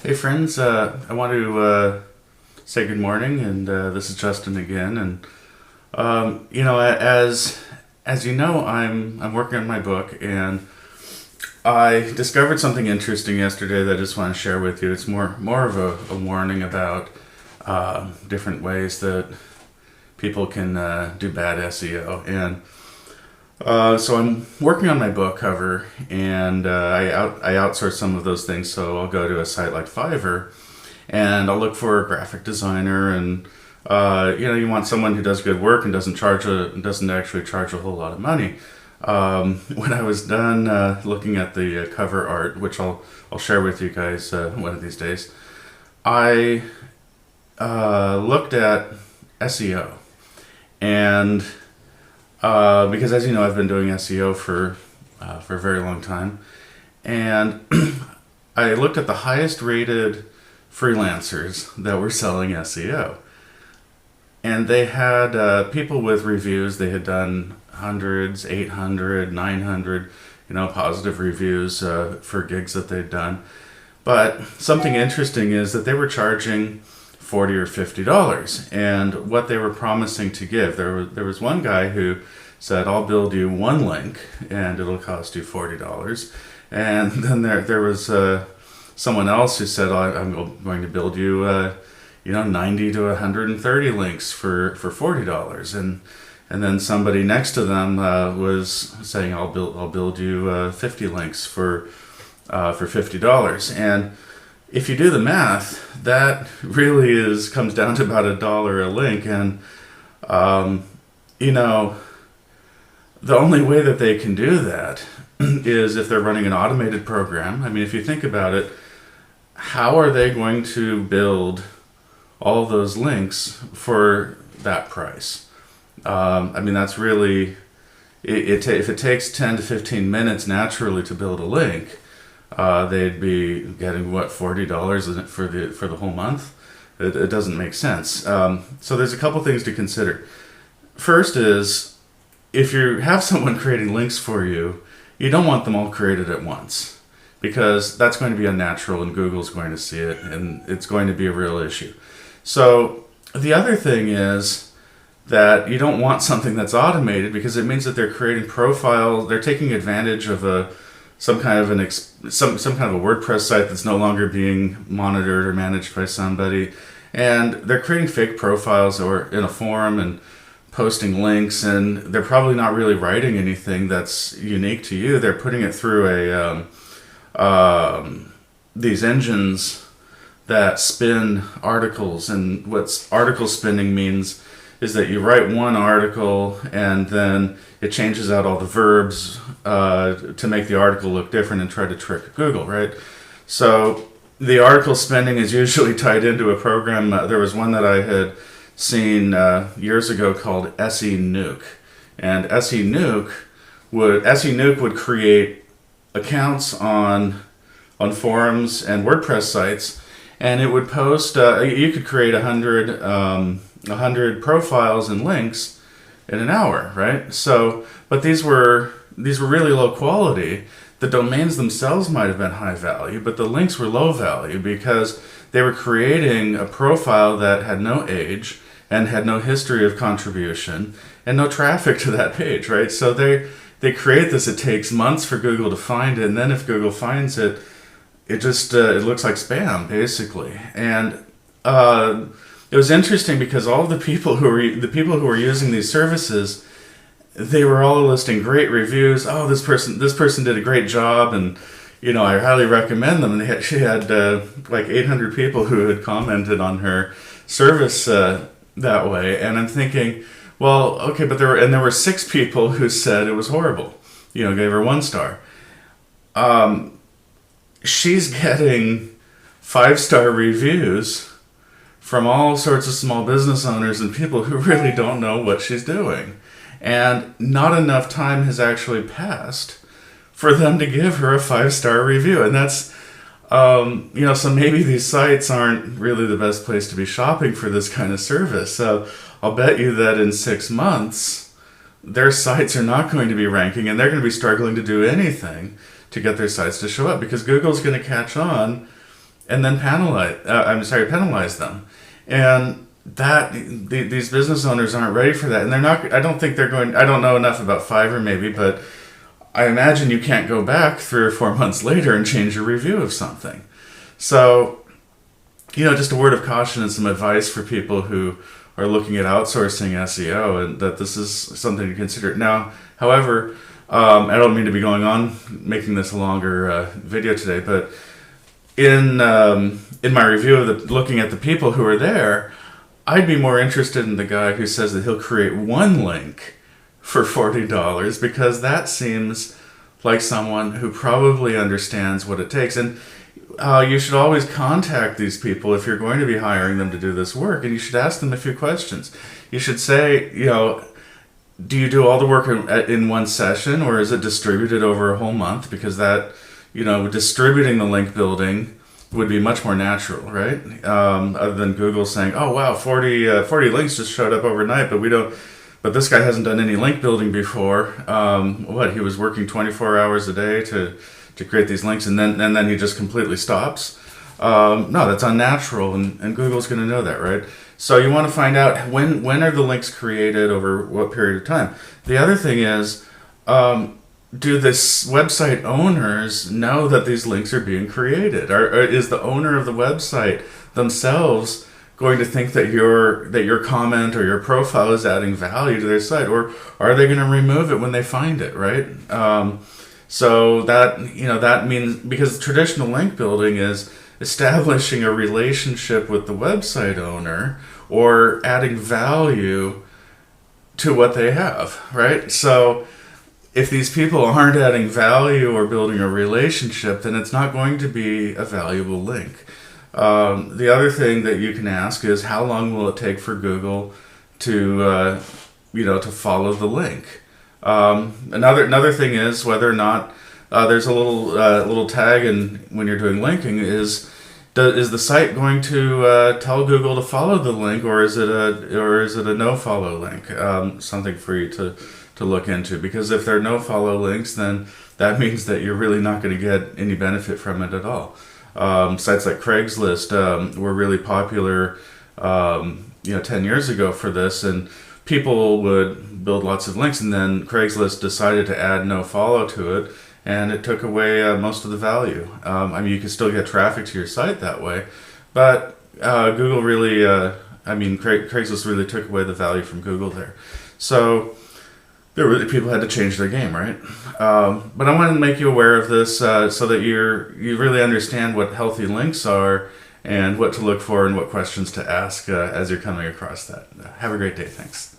Hey friends, I want to say good morning, and this is Justin again. And as you know, I'm working on my book, and I discovered something interesting yesterday that I just want to share with you. It's more of a warning about different ways that people can do bad SEO. And so I'm working on my book cover, and I outsource some of those things. So I'll go to a site like Fiverr, and I'll look for a graphic designer, and you want someone who does good work and doesn't actually charge a whole lot of money. When I was done looking at the cover art, which I'll share with you guys one of these days, I looked at SEO, and because as you know, I've been doing SEO for a very long time, and I looked at the highest rated freelancers that were selling SEO, and they had people with reviews. They had done hundreds, 800, 900, positive reviews for gigs that they'd done. But something interesting is that they were charging $40 or $50, and what they were promising to give. There was one guy who said, "I'll build you one link, and it'll cost you $40." And then there was someone else who said, "I'm going to build you 90 to 130 links for $40." And then somebody next to them was saying, "I'll build you 50 links for $50." And if you do the math, that really comes down to about $1 a link. And the only way that they can do that is if they're running an automated program. I mean, if you think about it, how are they going to build all those links for that price? That's really if it takes 10 to 15 minutes naturally to build a link, they'd be getting $40 for the whole month. It doesn't make sense. So there's a couple things to consider. First is, if you have someone creating links for you, you don't want them all created at once, because that's going to be unnatural, and Google's going to see it, and it's going to be a real issue. So the other thing is that you don't want something that's automated, because it means that they're creating profiles. They're taking advantage of some kind of a WordPress site that's no longer being monitored or managed by somebody, and they're creating fake profiles or in a forum and posting links, and they're probably not really writing anything that's unique to you. They're putting it through these engines that spin articles, and what article spinning means is that you write one article and then it changes out all the verbs to make the article look different and try to trick Google, right? So the article spinning is usually tied into a program. There was one that I had seen years ago called SE Nuke, and SE Nuke would create accounts on forums and WordPress sites, and it would post. You could create 100 profiles and links in an hour, right? So, but these were really low quality. The domains themselves might have been high value, but the links were low value because they were creating a profile that had no age and had no history of contribution and no traffic to that page, right? So they create this. It takes months for Google to find it, and then if Google finds it, it just it looks like spam, basically. And it was interesting because all the people who were using these services, they were all listing great reviews. Oh, this person did a great job, and I highly recommend them. And she had like 800 people who had commented on her service that way. And I'm thinking, well, okay, but there were 6 people who said it was horrible. Gave her 1 star. She's getting 5-star reviews from all sorts of small business owners and people who really don't know what she's doing. And not enough time has actually passed for them to give her a 5-star review. And that's, so maybe these sites aren't really the best place to be shopping for this kind of service. So I'll bet you that in 6 months, their sites are not going to be ranking, and they're going to be struggling to do anything to get their sites to show up, because Google's going to catch on and then penalize them. And these business owners aren't ready for that, and they're not. I don't think they're going. I don't know enough about Fiverr, maybe, but I imagine you can't go back 3 or 4 months later and change your review of something. So, just a word of caution and some advice for people who are looking at outsourcing SEO, and that this is something to consider. Now, however, I don't mean to be going on making this a longer video today, but in my review of looking at the people who are there, I'd be more interested in the guy who says that he'll create one link for $40, because that seems like someone who probably understands what it takes. And you should always contact these people if you're going to be hiring them to do this work, and you should ask them a few questions. You should say, do you do all the work in one session, or is it distributed over a whole month? Because that, distributing the link building would be much more natural, right? Other than Google saying, oh wow, 40 links just showed up overnight, but this guy hasn't done any link building before. He was working 24 hours a day to create these links, and then he just completely stops. No, that's unnatural, and Google's going to know that, right? So you want to find out when are the links created, over what period of time. The other thing is, do this website owners know that these links are being created? Or is the owner of the website themselves going to think that your comment or your profile is adding value to their site, or are they going to remove it when they find it, right? So that means, because traditional link building is establishing a relationship with the website owner or adding value to what they have, right? So if these people aren't adding value or building a relationship, then it's not going to be a valuable link. The other thing that you can ask is, how long will it take for Google to follow the link? Another thing is whether or not there's a little tag when you're doing linking is the site going to tell Google to follow the link, or is it a no follow link? Something for you to look into, because if there are no follow links, then that means that you're really not going to get any benefit from it at all. Sites like Craigslist were really popular 10 years ago for this, and people would build lots of links, and then Craigslist decided to add no follow to it, and it took away most of the value. You can still get traffic to your site that way, but Google really, Craigslist really took away the value from Google there. So people had to change their game, right? But I want to make you aware of this so that you really understand what healthy links are, and what to look for, and what questions to ask as you're coming across that. Have a great day. Thanks.